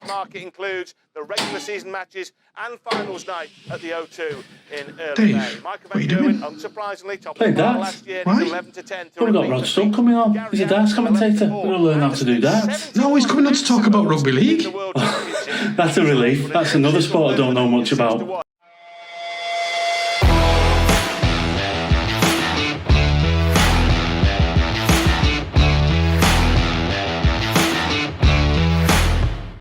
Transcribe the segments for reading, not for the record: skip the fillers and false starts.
market includes the regular season matches and finals night at the O2 in early May. Michael Van Gerwen, unsurprisingly, top of the last year, 11 to 10. We've got Rod Stubb coming on. He's a darts commentator. We're going to learn how to do darts. No, he's coming on to talk about rugby league. That's a relief. That's another sport I don't know much about.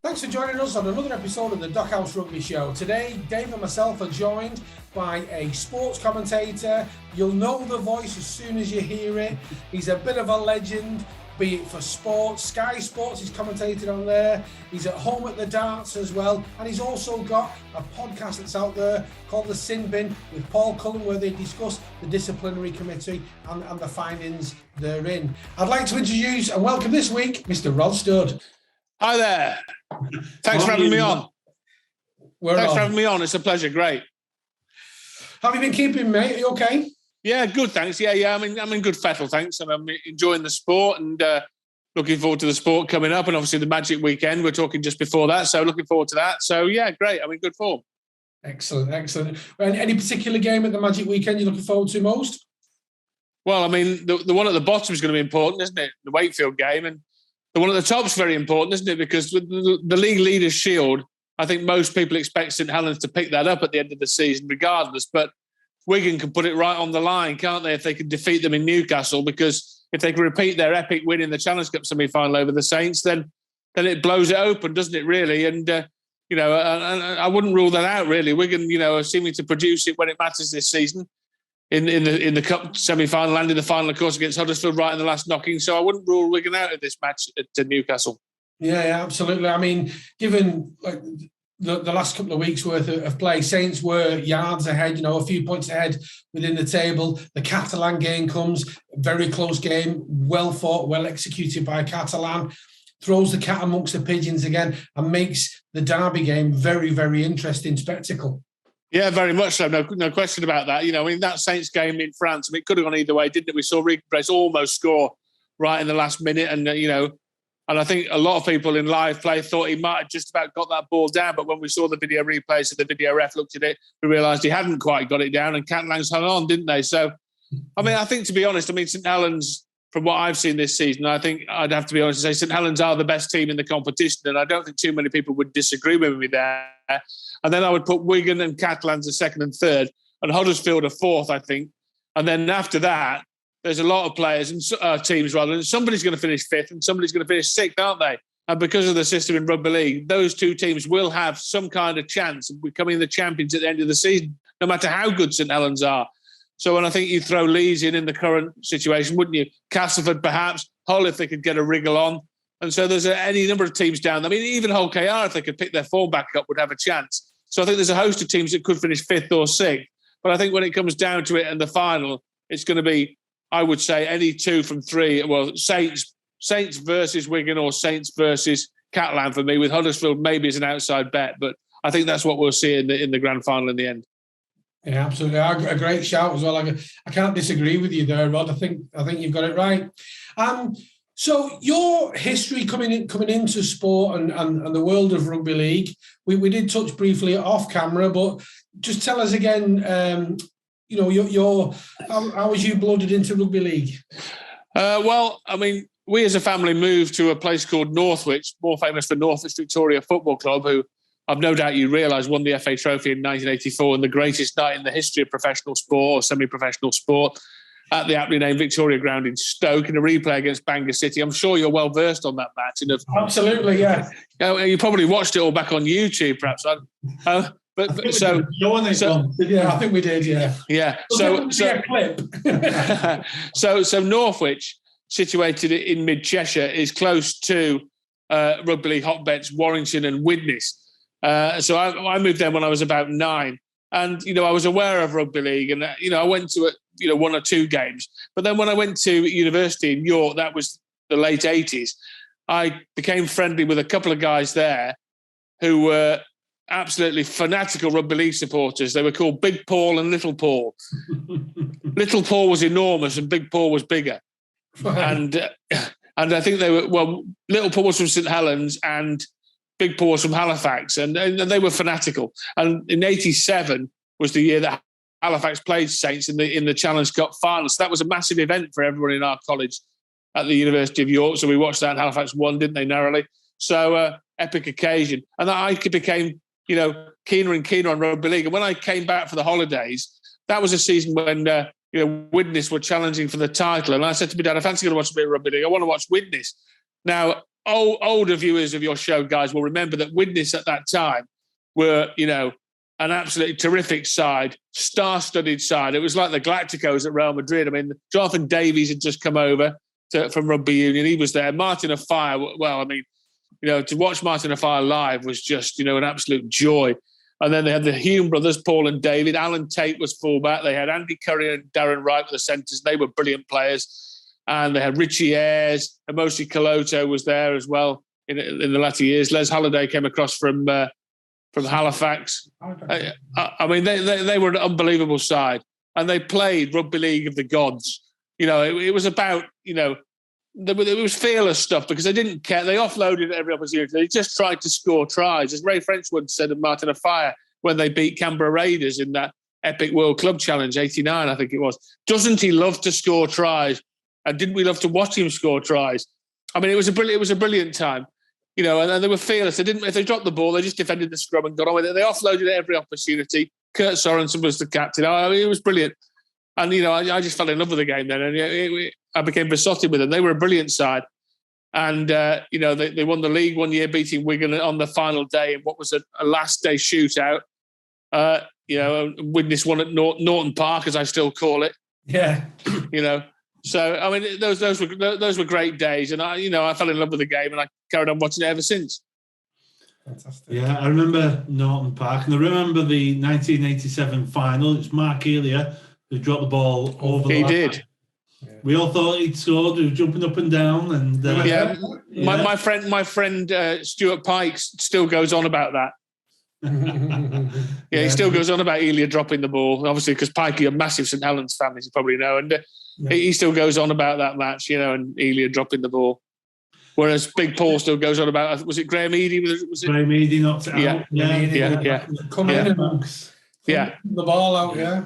Thanks for joining us on another episode of the Dockhouse Rugby Show. Today, Dave and myself are joined by a sports commentator. You'll know the voice as soon as you hear it. He's a bit of a legend, be it for sports. Sky Sports, he's commentated on there. He's at home at the darts as well. And he's also got a podcast that's out there called The Sin Bin with Paul Cullen, where they discuss the Disciplinary Committee and the findings therein. I'd like to introduce and welcome this week, Mr. Rod Stubb. Hi there. Thanks for having me on. Thanks for having me on. It's a pleasure. Great. How have you been keeping, mate? Are you okay? Yeah, good. Thanks. Yeah. I'm in good fettle. Thanks. I'm enjoying the sport and looking forward to the sport coming up. And obviously the Magic weekend. We're talking just before that, so looking forward to that. So yeah, great. I'm in good form. Excellent. Any particular game at the Magic weekend you're looking forward to most? Well, I mean, the one at the bottom is going to be important, isn't it? The Wakefield game, and the one at the top is very important, isn't it? Because the League Leaders Shield, I think most people expect St Helens to pick that up at the end of the season regardless. But Wigan can put it right on the line, can't they, if they can defeat them in Newcastle? Because if they can repeat their epic win in the Challenge Cup semi-final over the Saints, then it blows it open, doesn't it, really? And, I wouldn't rule that out, really. Wigan, are seeming to produce it when it matters this season. In the cup semi-final and in the final, of course, against Huddersfield right in the last knocking. So I wouldn't rule Wigan out of this match at Newcastle. Yeah, absolutely. I mean, given the last couple of weeks' worth of play, Saints were yards ahead, a few points ahead within the table. The Catalan game comes, very close game, well fought, well executed by Catalan. Throws the cat amongst the pigeons again and makes the Derby game very, very interesting spectacle. Yeah, very much so. No question about that. That Saints game in France, it could have gone either way, didn't it? We saw Rugby almost score right in the last minute. And, and I think a lot of people in live play thought he might have just about got that ball down. But when we saw the video replays and the video ref looked at it, we realised he hadn't quite got it down and Catalans hung on, didn't they? So, I think, to be honest, St Helens, from what I've seen this season, I think I'd have to be honest and say St Helens are the best team in the competition. And I don't think too many people would disagree with me there. And then I would put Wigan and Catalans as second and third, and Huddersfield a fourth, I think. And then after that, there's a lot of players and teams, and somebody's going to finish fifth and somebody's going to finish sixth, aren't they? And because of the system in rugby league, those two teams will have some kind of chance of becoming the champions at the end of the season, no matter how good St Helens are. So when I think you throw Leeds in the current situation, wouldn't you? Castleford perhaps, Hull if they could get a wriggle on. And so there's any number of teams down there. Even Hull KR, if they could pick their form back up, would have a chance. So I think there's a host of teams that could finish fifth or sixth. But I think when it comes down to it in the final, it's going to be, I would say, any two from three. Well, Saints versus Wigan or Saints versus Catalan for me, with Huddersfield maybe as an outside bet. But I think that's what we'll see in the grand final in the end. Yeah, absolutely. A great shout as well. I can't disagree with you there, Rod. I think you've got it right. So your history coming into sport and the world of rugby league, we did touch briefly off camera, but just tell us again, how was you blooded into rugby league? We as a family moved to a place called Northwich, more famous for Northwich Victoria Football Club, who I've no doubt you realise won the FA Trophy in 1984 and the greatest night in the history of professional sport or semi-professional sport, at the aptly named Victoria Ground in Stoke in a replay against Bangor City. I'm sure you're well versed on that match. Absolutely, yeah. You probably watched it all back on YouTube, perhaps. I think we did. Yeah. Yeah. So Northwich, situated in mid Cheshire, is close to rugby league hotbeds Warrington and Widnes. So I moved there when I was about 9. And, I was aware of rugby league and, I went to one or two games. But then when I went to university in York, that was the late 80s, I became friendly with a couple of guys there who were absolutely fanatical rugby league supporters. They were called Big Paul and Little Paul. Little Paul was enormous and Big Paul was bigger. And I think they were, Little Paul was from St Helens and big Paws from Halifax, and they were fanatical. And in '87 was the year that Halifax played Saints in the Challenge Cup final. So that was a massive event for everyone in our college at the University of York. So we watched that, and Halifax won, didn't they, narrowly? So epic occasion. And I became, keener and keener on rugby league. And when I came back for the holidays, that was a season when Widnes were challenging for the title. And I said to my dad, I fancy going to watch a bit of rugby league. I want to watch Widnes. Now, older viewers of your show, guys, will remember that Widnes at that time were, an absolutely terrific side, star-studded side. It was like the Galacticos at Real Madrid. I mean, Jonathan Davies had just come over from Rugby Union. He was there. Martin Afire, well, I mean, to watch Martin Afire live was just, an absolute joy. And then they had the Hume brothers, Paul and David. Alan Tate was fullback. They had Andy Curry and Darren Wright with the centres. They were brilliant players. And they had Richie Ayres. Emosi Kaloto was there as well in the latter years. Les Halliday came across from Halifax. I mean, they were an unbelievable side. And they played Rugby League of the Gods. It was about, it was fearless stuff because they didn't care. They offloaded every opportunity. They just tried to score tries. As Ray French once said of Martin Afire when they beat Canberra Raiders in that epic World Club Challenge, 89, I think it was. Doesn't he love to score tries? And didn't we love to watch him score tries? I mean, it was a brilliant time. And they were fearless. If they dropped the ball, they just defended the scrum and got on with it. They offloaded every opportunity. Kurt Sorensen was the captain. I mean, it was brilliant. And, I just fell in love with the game then. And I became besotted with them. They were a brilliant side. And, they won the league one year, beating Wigan on the final day in what was a last day shootout. Widnes won at Norton Park, as I still call it. Yeah. So, I mean, those were great days. And, I fell in love with the game and I carried on watching it ever since. Fantastic. Yeah, I remember Norton Park. And I remember the 1987 final. It's Mark Elia who dropped the ball over the line. He did. We all thought he'd scored. He was jumping up and down. And my friend Stuart Pike still goes on about that. He still goes on about Elia dropping the ball, obviously, because Pikey, a massive St Helens fan, as you probably know, and he still goes on about that match, and Elia dropping the ball. Whereas Big Paul still goes on about, was it Graham Eady? Graham Eady knocked it out. Yeah. Come in amongst. Yeah. The ball out, yeah.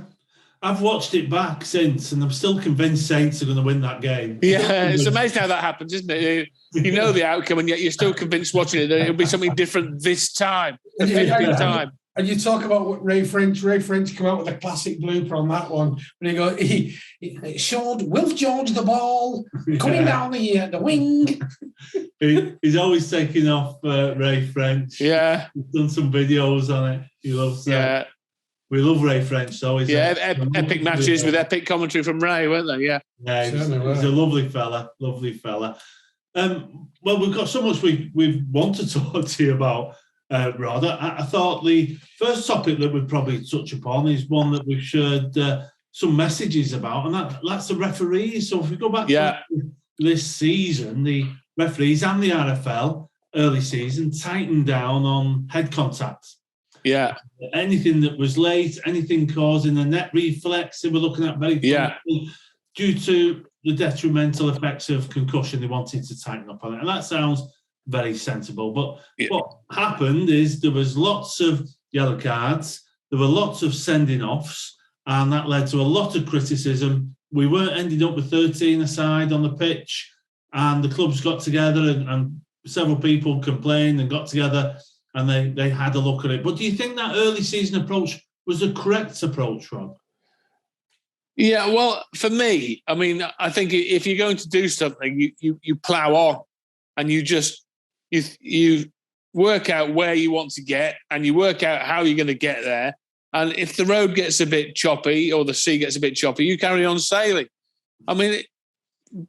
I've watched it back since, and I'm still convinced Saints are going to win that game. Yeah, it's amazing how that happens, isn't it? You know the outcome, and yet you're still convinced watching it that it'll be something different this time, the 50th time. And you talk about Ray French. Ray French come out with a classic blooper on that one. When he showed Wilf George the ball coming down the wing. He's always taking off Ray French. Yeah, he's done some videos on it. He loves. We love Ray French, so he's epic matches with epic commentary from Ray, weren't they? Yeah, he's a lovely fella. Well, we've got so much we want to talk to you about, Rod. I thought the first topic that we'd probably touch upon is one that we've shared some messages about, and that's the referees. So if we go back to this season, the referees and the RFL early season tightened down on head contact. Yeah. Anything that was late, anything causing a net reflex, they were looking at very due to the detrimental effects of concussion. They wanted to tighten up on it. And that sounds very sensible. But what happened is there was lots of yellow cards, there were lots of sending offs, and that led to a lot of criticism. We weren't ending up with 13 aside on the pitch, and the clubs got together and several people complained and got together and they had a look at it. But do you think that early season approach was the correct approach, Rob? Yeah, well, for me, I mean, I think if you're going to do something, you plough on and you work out where you want to get and you work out how you're going to get there. And if the road gets a bit choppy or the sea gets a bit choppy, you carry on sailing. I mean,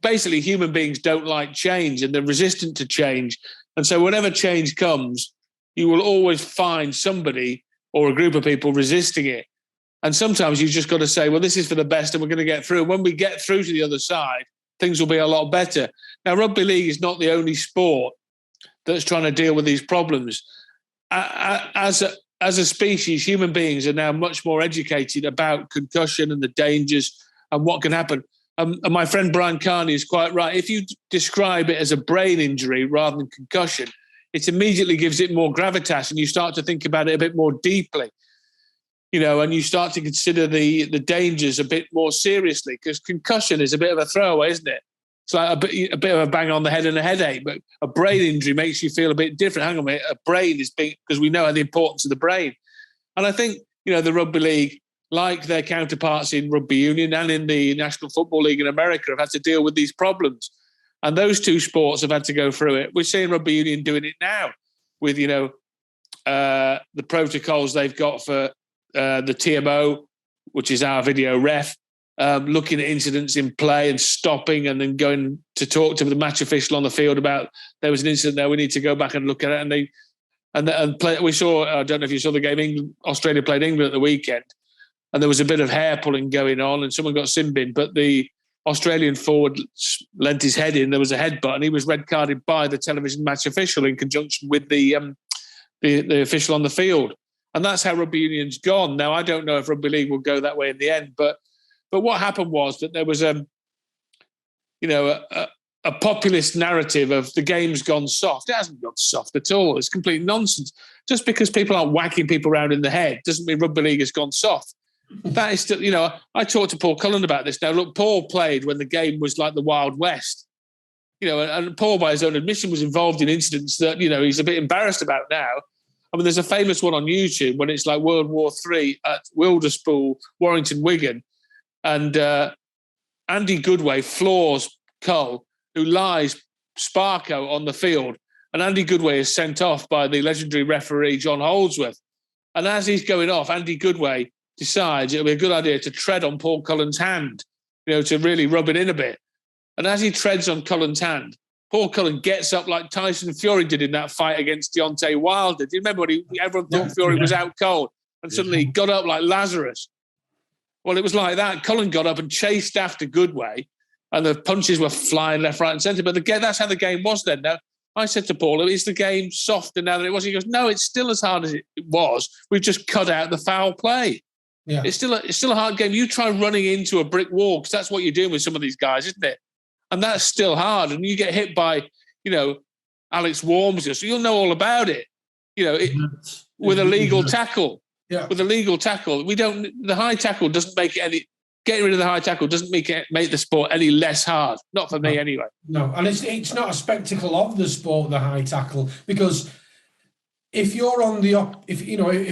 basically, human beings don't like change and they're resistant to change. And so whenever change comes, you will always find somebody or a group of people resisting it. And sometimes you've just got to say, well, this is for the best and we're going to get through. And when we get through to the other side, things will be a lot better. Now, rugby league is not the only sport that's trying to deal with these problems. As a species, human beings are now much more educated about concussion and the dangers and what can happen. And my friend Brian Carney is quite right. If you describe it as a brain injury rather than concussion, it immediately gives it more gravitas, and you start to think about it a bit more deeply, and you start to consider the dangers a bit more seriously, because concussion is a bit of a throwaway, isn't it? It's like a bit of a bang on the head and a headache, but a brain injury makes you feel a bit different. Hang on a minute, a brain is big, because we know the importance of the brain. And I think, the Rugby League, like their counterparts in Rugby Union and in the National Football League in America, have had to deal with these problems. And those two sports have had to go through it. We're seeing Rugby Union doing it now with, the protocols they've got for the TMO, which is our video ref, looking at incidents in play and stopping, and then going to talk to the match official on the field about there was an incident there, we need to go back and look at it. And play. We saw, I don't know if you saw the game, Australia played England at the weekend, and there was a bit of hair pulling going on, and someone got sin-binned, but the Australian forward lent his head in, there was a headbutt, and he was red carded by the television match official in conjunction with the official on the field. And that's how Rugby Union's gone. Now, I don't know if Rugby League will go that way in the end, but what happened was that there was a populist narrative of the game's gone soft. It hasn't gone soft at all. It's complete nonsense. Just because people aren't whacking people around in the head doesn't mean Rugby League has gone soft. That is still, I talked to Paul Cullen about this. Now, look, Paul played when the game was like the Wild West. And Paul, by his own admission, was involved in incidents that, he's a bit embarrassed about now. I mean, there's a famous one on YouTube when it's like World War III at Wilderspool, Warrington, Wigan. And Andy Goodway floors Cull, who lies Sparko on the field. And Andy Goodway is sent off by the legendary referee, John Holdsworth. And as he's going off, Andy Goodway decides it'll be a good idea to tread on Paul Cullen's hand, to really rub it in a bit. And as he treads on Cullen's hand, Paul Cullen gets up like Tyson Fury did in that fight against Deontay Wilder. Do you remember when everyone thought Fury was out cold, and suddenly he got up like Lazarus? Well, it was like that. Cullen got up and chased after Goodway, and the punches were flying left, right and centre. But that's how the game was then. Now, I said to Paul, is the game softer now than it was? He goes, no, it's still as hard as it was. We've just cut out the foul play. Yeah. It's still a hard game. You try running into a brick wall, because that's what you're doing with some of these guys, isn't it? And that's still hard. And you get hit by, Alex Walmsley, so you'll know all about it, with a legal tackle. Yeah. With a legal tackle. The high tackle doesn't make it any, getting rid of the high tackle doesn't make the sport any less hard. Not for me anyway. No, and it's not a spectacle of the sport, the high tackle, because if you're on if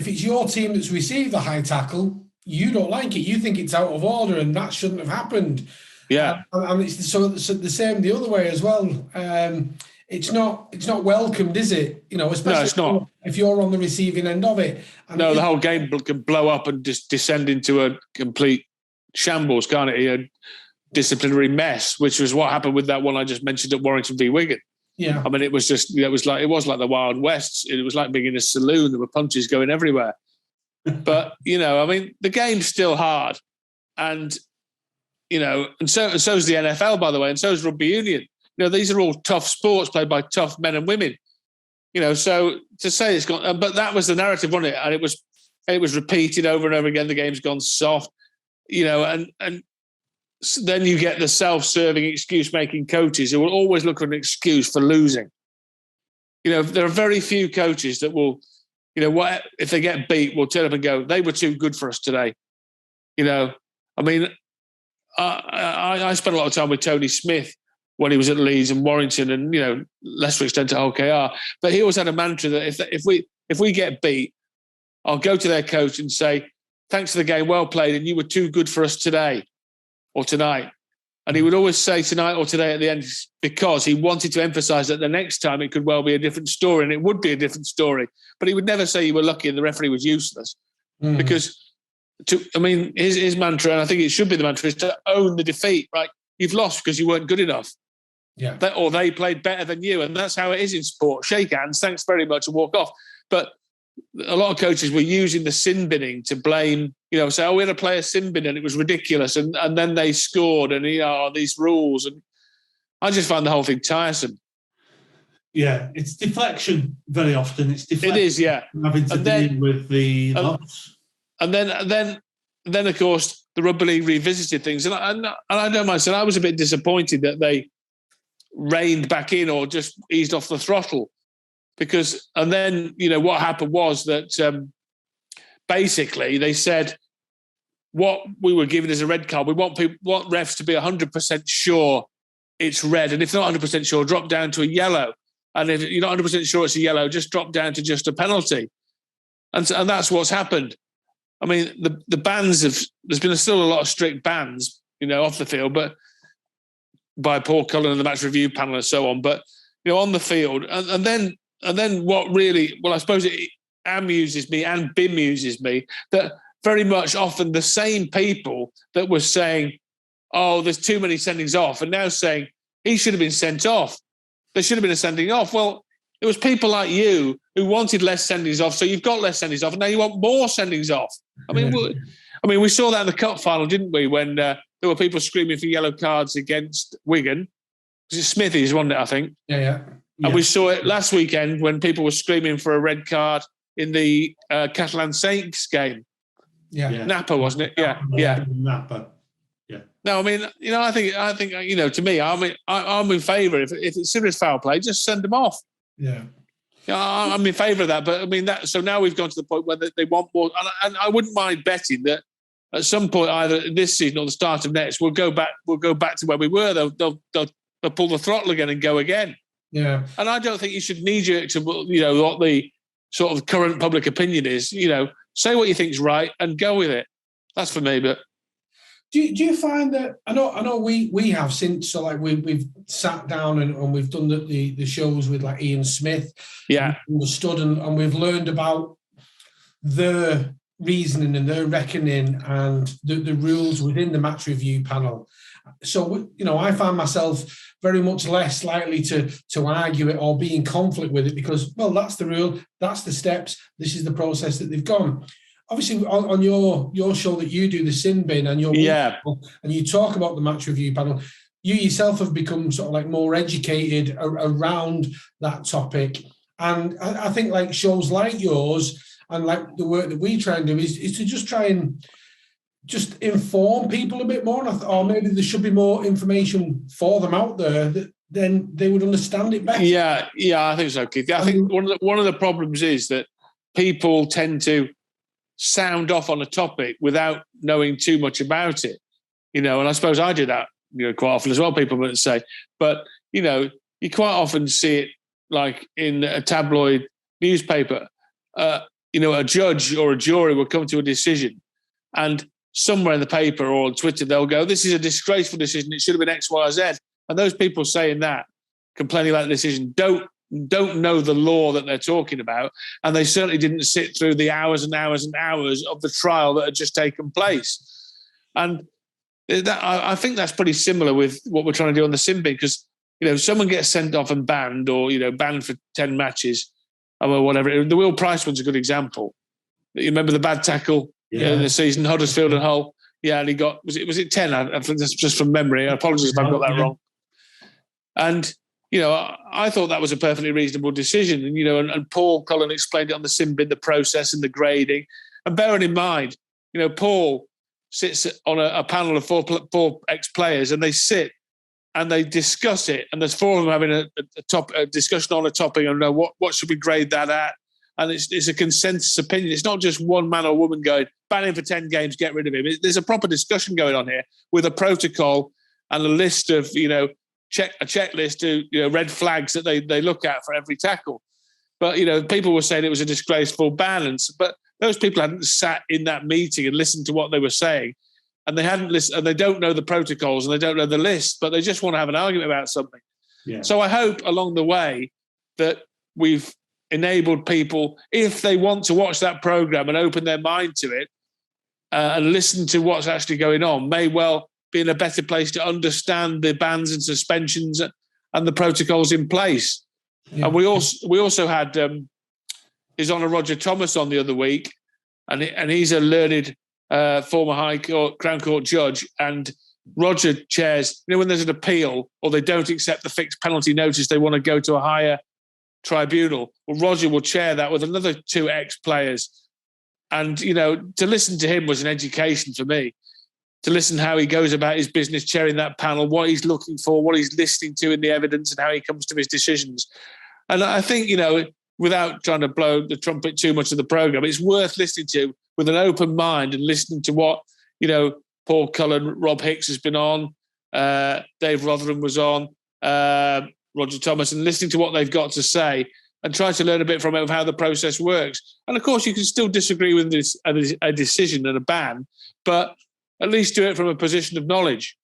it's your team that's received the high tackle, you don't like it. You think it's out of order, and that shouldn't have happened. Yeah, and it's so the same the other way as well. It's not welcomed, is it? Especially no, it's not. If you're on the receiving end of it. And no, the whole game can blow up and just descend into a complete shambles, can't it? A disciplinary mess, which was what happened with that one I just mentioned at Warrington v Wigan. Yeah, I mean, it was like the Wild West. It was like being in a saloon. There were punches going everywhere. But the game's still hard, and so is the NFL, by the way, and so is Rugby Union. These are all tough sports played by tough men and women. So to say it's gone, but that was the narrative, wasn't it? And it was repeated over and over again. The game's gone soft, and then you get the self-serving excuse-making coaches who will always look for an excuse for losing. There are very few coaches that will, what if they get beat, will turn up and go, they were too good for us today. I mean, I spent a lot of time with Tony Smith when he was at Leeds and Warrington, and lesser extent to OKR. But he always had a mantra that if we get beat, I'll go to their coach and say, "Thanks for the game, well played, and you were too good for us today or tonight." And he would always say tonight or today at the end, because he wanted to emphasise that the next time it could well be a different story, and it would be a different story. But he would never say you were lucky and the referee was useless, because his mantra, and I think it should be the mantra, is to own the defeat. Right, you've lost because you weren't good enough. Yeah, or they played better than you, and that's how it is in sport. Shake hands, thanks very much, and walk off. But a lot of coaches were using the sin binning to blame. Say, "Oh, we had a player sin bin and it was ridiculous," and then they scored, and these rules, and I just find the whole thing tiresome. Yeah, it's deflection very often. It's deflection. It is, yeah. Having to deal with the loss. And then of course the Rugby League revisited things, and I don't mind saying I was a bit disappointed that they reined back in or just eased off the throttle And then, what happened was that basically they said what we were given as a red card, we want refs to be 100% sure it's red. And if not 100% sure, drop down to a yellow. And if you're not 100% sure it's a yellow, just drop down to just a penalty. And that's what's happened. I mean, the bans there's been still a lot of strict bans, off the field, but by Paul Cullen and the match review panel and so on. But, on the field. And then what really, well, I suppose it amuses me and bemuses me that very much often the same people that were saying, oh, there's too many sendings off, and now saying he should have been sent off. There should have been a sending off. Well, it was people like you who wanted less sendings off, so you've got less sendings off, and now you want more sendings off. I mean, we saw that in the cup final, didn't we? When there were people screaming for yellow cards against Wigan. Was it Smithies, wasn't it? I think. Yeah. And we saw it last weekend when people were screaming for a red card in the Catalan Saints game. Yeah. Napa, wasn't it? Yeah. Napa. Yeah. No, I mean, I think, to me, I'm in favour. If it's serious foul play, just send them off. Yeah. I'm in favour of that. But I mean, so now we've gone to the point where they want more. And I wouldn't mind betting that at some point, either this season or the start of next, we'll go back to where we were. They'll pull the throttle again and go again. Yeah. And I don't think you should knee-jerk to, what the sort of current public opinion is. Say what you think is right and go with it. That's for me. But do you find that I know we have since, so like we've sat down and we've done the shows with like Ian Smith, understood and we've learned about their reasoning and their reckoning and the rules within the match review panel. So I find myself very much less likely to argue it or be in conflict with it because, well, that's the rule, that's the steps, this is the process that they've gone. Obviously, on your show that you do, the Sin Bin, and and you talk about the match review panel, you yourself have become sort of like more educated around that topic. And I think like shows like yours and like the work that we try and do is to just try and just inform people a bit more, or maybe there should be more information for them out there that then they would understand it better. Yeah, I think so, Keith. I think one of the problems is that people tend to sound off on a topic without knowing too much about it, and I suppose I do that, quite often as well. People might say, but you quite often see it like in a tabloid newspaper. A judge or a jury will come to a decision, and somewhere in the paper or on Twitter, they'll go, this is a disgraceful decision. It should have been X, Y, or Z. And those people saying that, complaining about the decision, don't know the law that they're talking about. And they certainly didn't sit through the hours and hours and hours of the trial that had just taken place. And I think that's pretty similar with what we're trying to do on the Sin Bin, because, someone gets sent off and banned or, banned for 10 matches or whatever. The Will Price one's a good example. You remember the bad tackle in the season, Huddersfield and Hull. Yeah, and he got, was it 10? I think that's just from memory. I apologise if I've got that wrong. And, I thought that was a perfectly reasonable decision. And, and Paul Cullen explained it on the Sin Bin, the process and the grading. And bearing in mind, Paul sits on a panel of four ex-players, and they sit and they discuss it. And there's four of them having a discussion on a topic and what should we grade that at? And it's a consensus opinion. It's not just one man or woman going, ban him for 10 games, get rid of him. There's a proper discussion going on here with a protocol and a list of, a checklist of, red flags that they look at for every tackle. But, people were saying it was a disgraceful ban. But those people hadn't sat in that meeting and listened to what they were saying. And they hadn't listened, and they don't know the protocols and they don't know the list, but they just want to have an argument about something. Yeah. So I hope along the way that we've enabled people, if they want to watch that programme and open their mind to it and listen to what's actually going on, may well be in a better place to understand the bans and suspensions and the protocols in place. Yeah. And we also had His Honour Roger Thomas on the other week, and he's a learned former High Court, Crown Court judge, and Roger chairs, when there's an appeal or they don't accept the fixed penalty notice, they want to go to a higher tribunal. Well, Roger will chair that with another two ex-players. And, to listen to him was an education for me, to listen how he goes about his business, chairing that panel, what he's looking for, what he's listening to in the evidence and how he comes to his decisions. And I think, without trying to blow the trumpet too much of the programme, it's worth listening to with an open mind and listening to what, Paul Cullen, Rob Hicks has been on, Dave Rotherham was on, Roger Thomas, and listening to what they've got to say and try to learn a bit from it of how the process works. And of course, you can still disagree with a decision and a ban, but at least do it from a position of knowledge.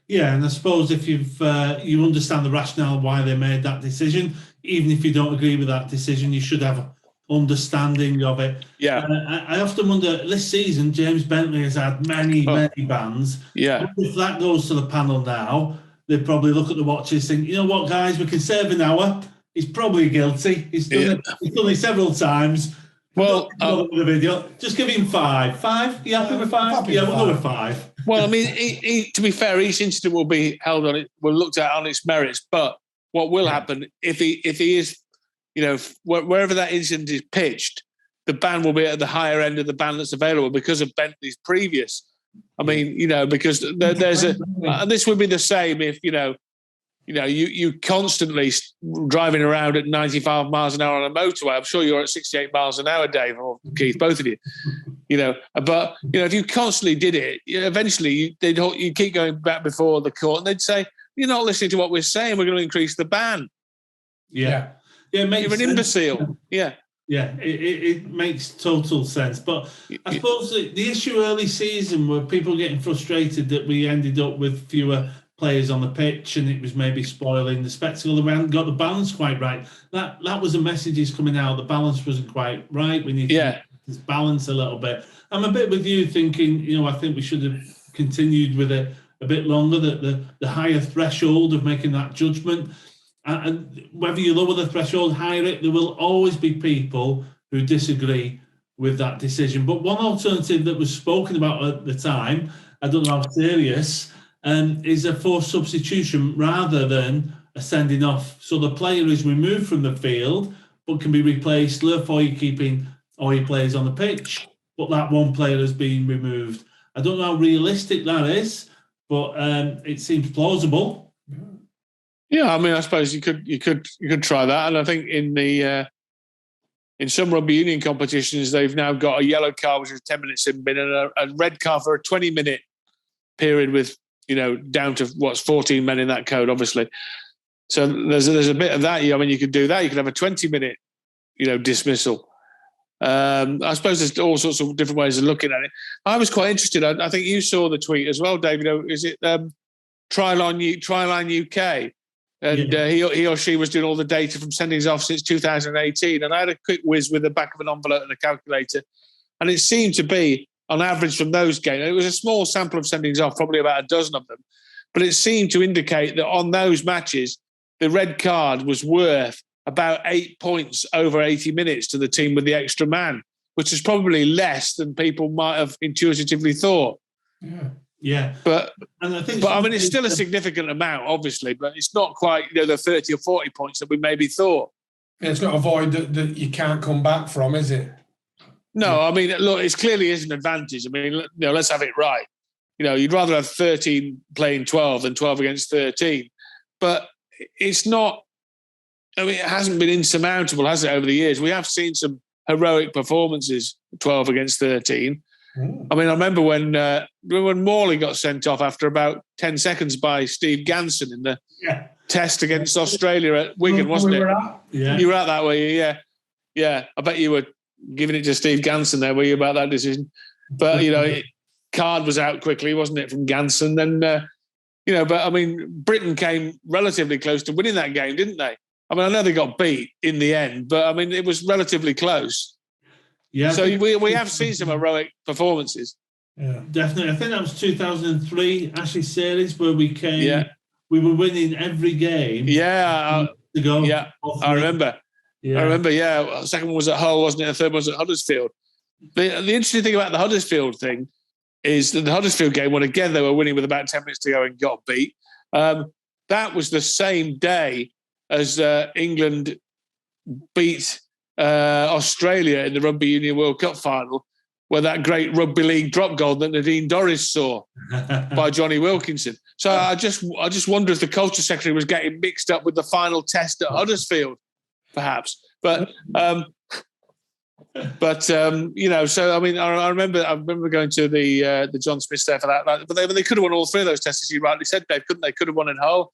Yeah, and I suppose if you understand the rationale why they made that decision, even if you don't agree with that decision, you should have understanding of it. Yeah. I often wonder, this season, James Bentley has had many bans. Yeah. If that goes to the panel now, they probably look at the watches, think, you know what, guys, we can save an hour. He's probably guilty. He's done it several times. Well, the video. Just give him 5. 5? You happy with 5? Yeah, we'll go with 5. Well, I mean, to be fair, each incident will be held on it. We'll looked at on its merits. But what will happen if he is, wherever that incident is pitched, the ban will be at the higher end of the ban that's available because of Bentley's previous. I mean, because there's and this would be the same if you constantly driving around at 95 miles an hour on a motorway. I'm sure you're at 68 miles an hour, Dave, or Keith, both of you. But if you constantly did it, eventually you keep going back before the court, and they'd say, "You're not listening to what we're saying. We're going to increase the ban." Yeah, it makes You're an imbecile. Yeah. Yeah, it makes total sense. But I suppose the issue early season were people getting frustrated that we ended up with fewer players on the pitch and it was maybe spoiling the spectacle. We hadn't got the balance quite right. That was the messages coming out. The balance wasn't quite right. We need to balance a little bit. I'm a bit with you thinking, I think we should have continued with it a bit longer, that the higher threshold of making that judgment. And whether you lower the threshold, higher it, there will always be people who disagree with that decision. But one alternative that was spoken about at the time, I don't know how serious, is a forced substitution rather than a sending off. So the player is removed from the field, but can be replaced, therefore you're keeping all your players on the pitch, but that one player has been removed. I don't know how realistic that is, but it seems plausible. Yeah, I mean, I suppose you could try that, and I think in some rugby union competitions they've now got a yellow card which is 10 minutes in bin and a red card for a 20-minute period with down to 14 men in that code, obviously. So there's a bit of that. I mean, you could do that. You could have a 20-minute dismissal. I suppose there's all sorts of different ways of looking at it. I was quite interested. I think you saw the tweet as well, Dave. Is it Tryline UK? And he or she was doing all the data from sendings off since 2018. And I had a quick whiz with the back of an envelope and a calculator. And it seemed to be, on average from those games, it was a small sample of sendings off, probably about a dozen of them. But it seemed to indicate that on those matches, the red card was worth about 8 points over 80 minutes to the team with the extra man, which is probably less than people might have intuitively thought. Yeah. But I mean, it's still a significant amount, obviously, but it's not quite the 30 or 40 points that we maybe thought. It's not a void that you can't come back from, is it? No, I mean, look, it clearly is an advantage. I mean, let's have it right. You'd rather have 13 playing 12 than 12 against 13. But it's not, I mean, it hasn't been insurmountable, has it, over the years? We have seen some heroic performances, 12 against 13. I mean, I remember when Morley got sent off after about 10 seconds by Steve Ganson in the test against Australia at Wigan, wasn't it? Yeah. You were out that way, yeah. Yeah, I bet you were giving it to Steve Ganson there, were you, about that decision? But, card was out quickly, wasn't it, from Ganson? Then, but I mean, Britain came relatively close to winning that game, didn't they? I mean, I know they got beat in the end, but I mean, it was relatively close. Yeah. So we have seen some heroic performances. Yeah, definitely. I think that was 2003 Ashes series where we came. Yeah. We were winning every game. Yeah. To go. Yeah. I remember. Yeah. I remember. Yeah. The second one was at Hull, wasn't it? The third one was at Huddersfield. The interesting thing about the Huddersfield thing is that the Huddersfield game, when again they were winning with about 10 minutes to go and got beat. That was the same day as England beat Australia in the Rugby Union World Cup final, where that great rugby league drop goal that Nadine Dorries saw by Johnny Wilkinson. So I just wonder if the culture secretary was getting mixed up with the final test at Huddersfield, perhaps. But so I mean, I remember going to the John Smith there for that. But they could have won all three of those tests, as you rightly said, Dave, couldn't they? Could have won in Hull.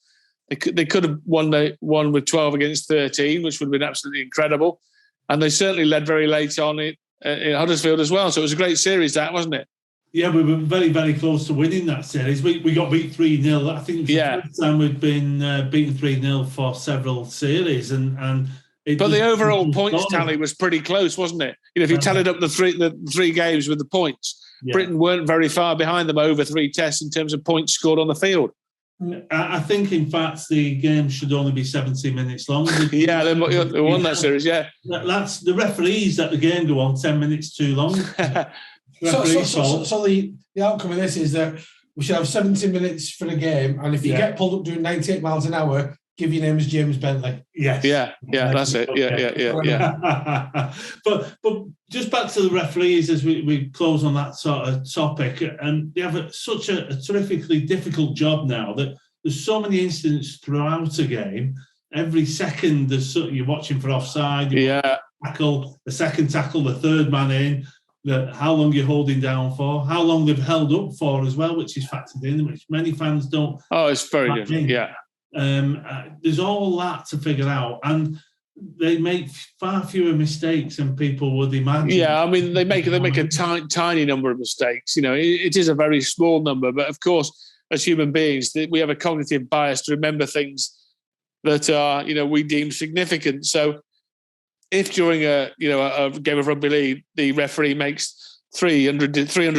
They could have won with 12 against 13, which would have been absolutely incredible. And they certainly led very late on in Huddersfield as well. So it was a great series, that, wasn't it? Yeah, we were very, very close to winning that series. We got beat 3-0. I think it was the first time we'd been beaten 3-0 for several series. But the overall points tally was pretty close, wasn't it? If you tallied up the three games with the points, Britain weren't very far behind them over 3 tests in terms of points scored on the field. I think, in fact, the game should only be 70 minutes long. They won that series, yeah. That's the referees at the game go on 10 minutes too long. So the outcome of this is that we should have 70 minutes for the game, and if you get pulled up doing 98 miles an hour, give your name as James Bentley. Yes. Yeah, that's it. Yeah. But just back to the referees as we close on that sort of topic, and they have such a terrifically difficult job now that there's so many incidents throughout a game. Every second you're watching for offside, tackle, the second tackle, the third man in, how long you're holding down for, how long they've held up for as well, which is factored in, which many fans don't. Oh, it's very different, yeah. There's all that to figure out, and they make far fewer mistakes than people would imagine. Yeah, I mean, they make a tiny number of mistakes. It is a very small number, but of course, as human beings, we have a cognitive bias to remember things that are, we deem significant. So, if during a game of rugby league, the referee makes 300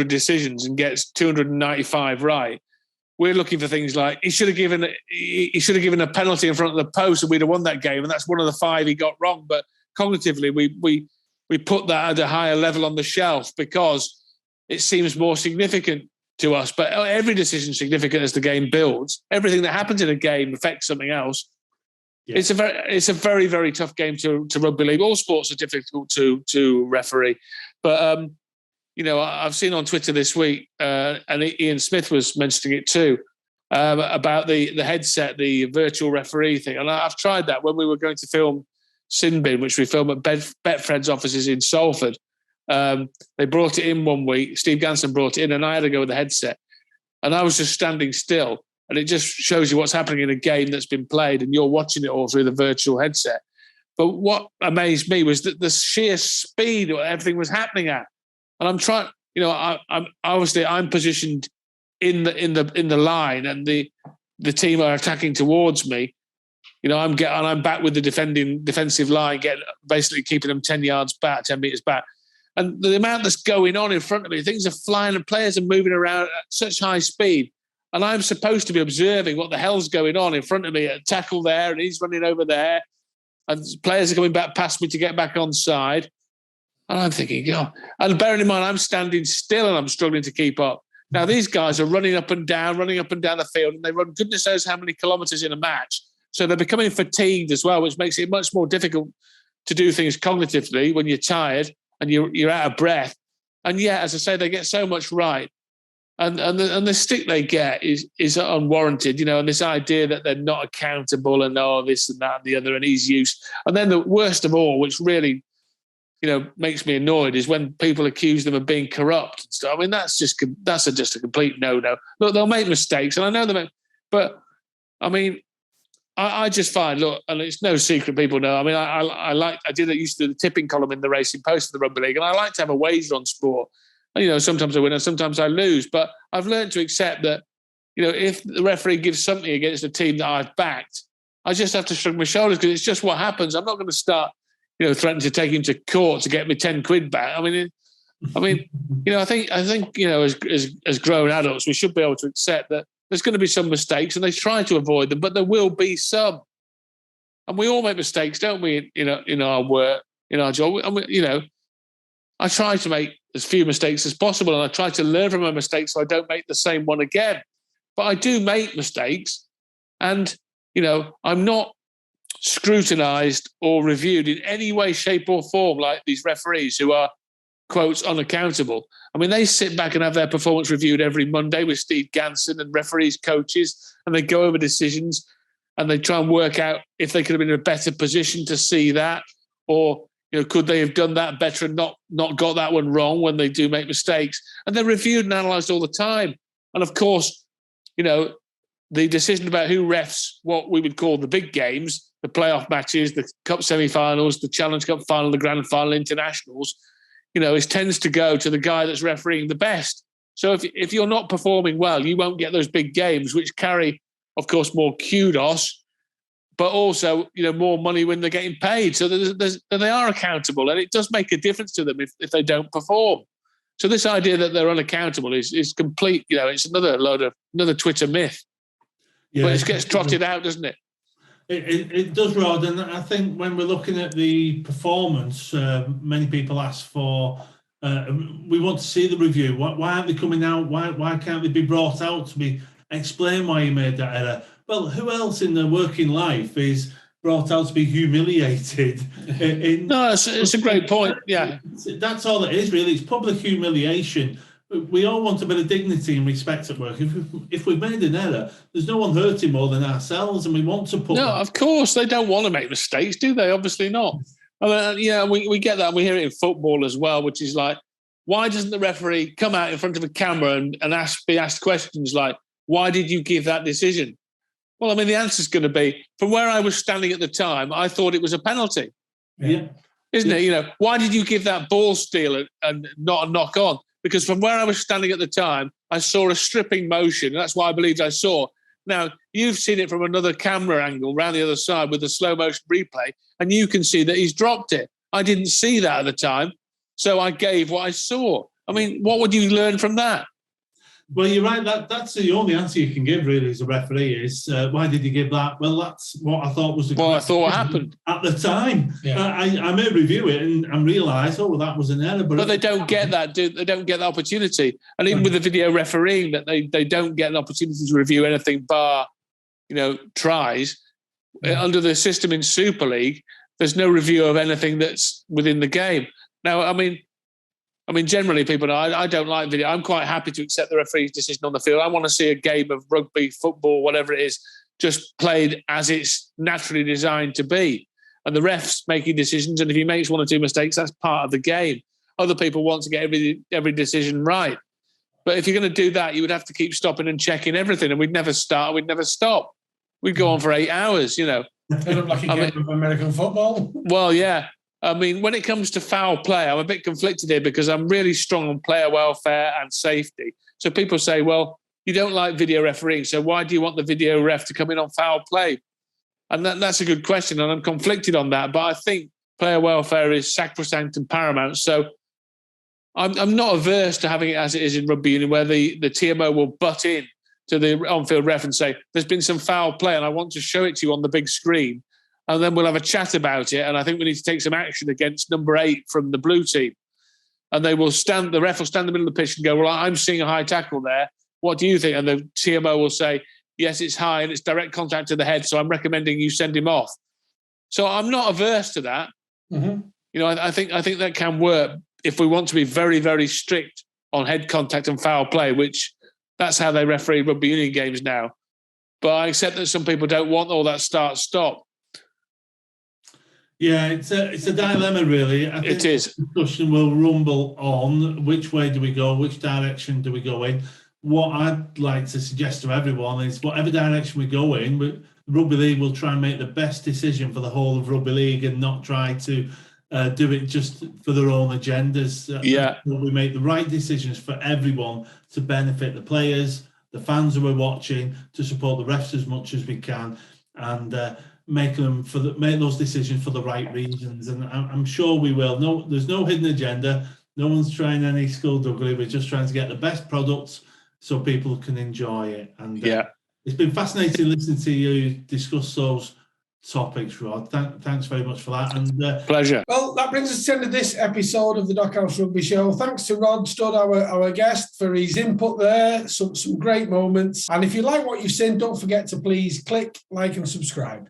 decisions and gets 295 right, we're looking for things like he should have given a penalty in front of the post and we'd have won that game, and that's one of the 5 he got wrong. But cognitively, we put that at a higher level on the shelf because it seems more significant to us. But every decision is significant as the game builds. Everything that happens in a game affects something else. Yeah. It's a very, very tough game to rugby league. All sports are difficult to referee, but I've seen on Twitter this week, and Ian Smith was mentioning it too, about the headset, the virtual referee thing. And I've tried that when we were going to film Sin Bin, which we filmed at Betfred's offices in Salford. They brought it in one week. Steve Ganson brought it in, and I had to go with the headset. And I was just standing still. And it just shows you what's happening in a game that's been played, and you're watching it all through the virtual headset. But what amazed me was that the sheer speed of everything was happening at. And I'm trying, I'm positioned in the line, and the team are attacking towards me. I'm back with the defensive line, basically keeping them 10 meters back. And the amount that's going on in front of me, things are flying and players are moving around at such high speed. And I'm supposed to be observing what the hell's going on in front of me. A tackle there, and he's running over there. And players are coming back past me to get back on side. And I'm thinking, and bearing in mind, I'm standing still and I'm struggling to keep up. Now, these guys are running up and down the field, and they run goodness knows how many kilometres in a match. So they're becoming fatigued as well, which makes it much more difficult to do things cognitively when you're tired and you're out of breath. And yet, as I say, they get so much right. And the stick they get is unwarranted, and this idea that they're not accountable and this and that and the other, and he's used. And then the worst of all, which really, makes me annoyed, is when people accuse them of being corrupt and stuff. I mean, that's just a complete no-no. Look, they'll make mistakes, and I know they make, but I mean, I just find, look, and it's no secret, people know. I mean, I used to do the tipping column in the Racing Post of the Rugby League, and I like to have a wager on sport. Sometimes I win and sometimes I lose. But I've learned to accept that, if the referee gives something against a team that I've backed, I just have to shrug my shoulders because it's just what happens. I'm not going to start, threatening to take him to court to get me 10 quid back. I think as grown adults, we should be able to accept that there's going to be some mistakes, and they try to avoid them, but there will be some. And we all make mistakes, don't we? In our work, in our job. And I try to make as few mistakes as possible, and I try to learn from my mistakes so I don't make the same one again. But I do make mistakes, and I'm not scrutinised or reviewed in any way, shape, or form like these referees who are, quotes, unaccountable. I mean, they sit back and have their performance reviewed every Monday with Steve Ganson and referees, coaches, and they go over decisions and they try and work out if they could have been in a better position to see that, Or, could they have done that better and not got that one wrong when they do make mistakes? And they're reviewed and analysed all the time. And of course, the decision about who refs what we would call the big games, the playoff matches, the cup semi-finals, the Challenge Cup final, the grand final, internationals, it tends to go to the guy that's refereeing the best. So if you're not performing well, you won't get those big games, which carry, of course, more kudos, but also, more money when they're getting paid. So they are accountable, and it does make a difference to them if they don't perform. So this idea that they're unaccountable is complete. It's another Twitter myth. Yeah, but it gets trotted out, doesn't it? It does, Rod. And I think when we're looking at the performance, many people ask for. We want to see the review. Why aren't they coming out? Why can't they be brought out to be explain why you made that error? Well, who else in their working life is brought out to be humiliated? No, it's a great point. Yeah, that's all it is, really. It's public humiliation. We all want a bit of dignity and respect at work. If we've made an error, there's no one hurting more than ourselves, and we want to put. No, of course they don't want to make mistakes, do they? Obviously not. We get that. And we hear it in football as well, which is like, why doesn't the referee come out in front of a camera and be asked questions like, why did you give that decision? Well, the answer is going to be, from where I was standing at the time, I thought it was a penalty. Yeah. Isn't it? Why did you give that ball steal and not a knock on? Because from where I was standing at the time, I saw a stripping motion. And that's what I believed I saw. Now, you've seen it from another camera angle around the other side with the slow motion replay, and you can see that he's dropped it. I didn't see that at the time, so I gave what I saw. What would you learn from that? Well, you're right. That's the only answer you can give, really, as a referee, is why did you give that? Well, that's what I thought was the I thought happened at the time. Yeah. I may review it and realise, that was an error. But they don't get that, they don't get the opportunity. And even with the video refereeing, that they don't get an opportunity to review anything bar, tries. Under the system in Super League, there's no review of anything that's within the game. Now, generally people know I don't like video. I'm quite happy to accept the referee's decision on the field. I want to see a game of rugby, football, whatever it is, just played as it's naturally designed to be. And the ref's making decisions, and if he makes one or two mistakes, that's part of the game. Other people want to get every decision right. But if you're going to do that, you would have to keep stopping and checking everything, and we'd never stop. We'd go on for 8 hours, Kind of like a game of American football. Well, yeah. When it comes to foul play, I'm a bit conflicted here because I'm really strong on player welfare and safety. So people say, well, you don't like video refereeing, so why do you want the video ref to come in on foul play? And that's a good question, and I'm conflicted on that. But I think player welfare is sacrosanct and paramount. So I'm not averse to having it as it is in rugby union, where the TMO will butt in to the on-field ref and say, there's been some foul play and I want to show it to you on the big screen. And then we'll have a chat about it. And I think we need to take some action against number 8 from the blue team. And the ref will stand in the middle of the pitch and go, well, I'm seeing a high tackle there. What do you think? And the TMO will say, yes, it's high and it's direct contact to the head, so I'm recommending you send him off. So I'm not averse to that. Mm-hmm. I think that can work if we want to be very, very strict on head contact and foul play, which that's how they referee rugby union games now. But I accept that some people don't want all that start-stop. Yeah, it's a dilemma, really. I think it is. The discussion will rumble on which way do we go, which direction do we go in. What I'd like to suggest to everyone is whatever direction we go in, Rugby League will try and make the best decision for the whole of Rugby League and not try to do it just for their own agendas. We make the right decisions for everyone to benefit the players, the fans who are watching, to support the refs as much as we can, and make those decisions for the right reasons. And I'm sure we will. No, there's no hidden agenda. No one's trying any skullduggery. We're just trying to get the best products so people can enjoy it. And it's been fascinating listening to you discuss those topics, Rod. Thanks very much for that. And pleasure. Well, that brings us to the end of this episode of the Dockhouse Rugby Show. Thanks to Rod Studd, our guest, for his input there. Some great moments. And if you like what you've seen, don't forget to please click, like and subscribe.